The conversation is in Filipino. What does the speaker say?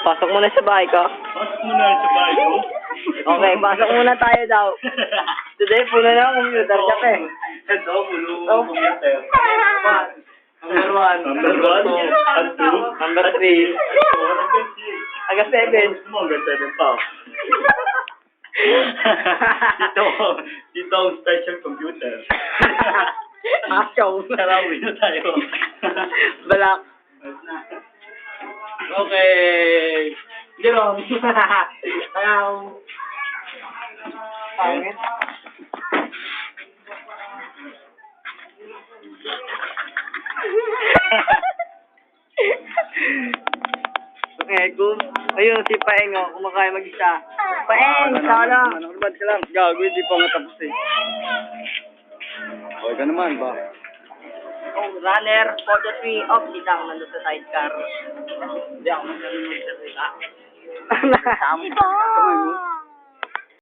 Pasok muna sa bahay ko. Pasok mo na sa bahay ko. Okay, pasok muna tayo daw. Today, puno na ang computer. Kape. Ito, puno ang computer. Number 1. Number 1. At 2. Number 3. Hanggang 7. Gusto mo hanggang 7 pa. Dito ang special computer. Show. Tarawin na tayo. Balak. Okay. Jerome. Hello. Pangit. Okay, ayun, si Paeng, kumakain mag-isa. Paeng, sana. Ba't ka lang? Gago, hindi pa nga tapos eh. Okay ka naman ba? Oh, runner for the tree of Lidang nandun sa sidecar. Hindi ako magsabi mo sa tree. Iba!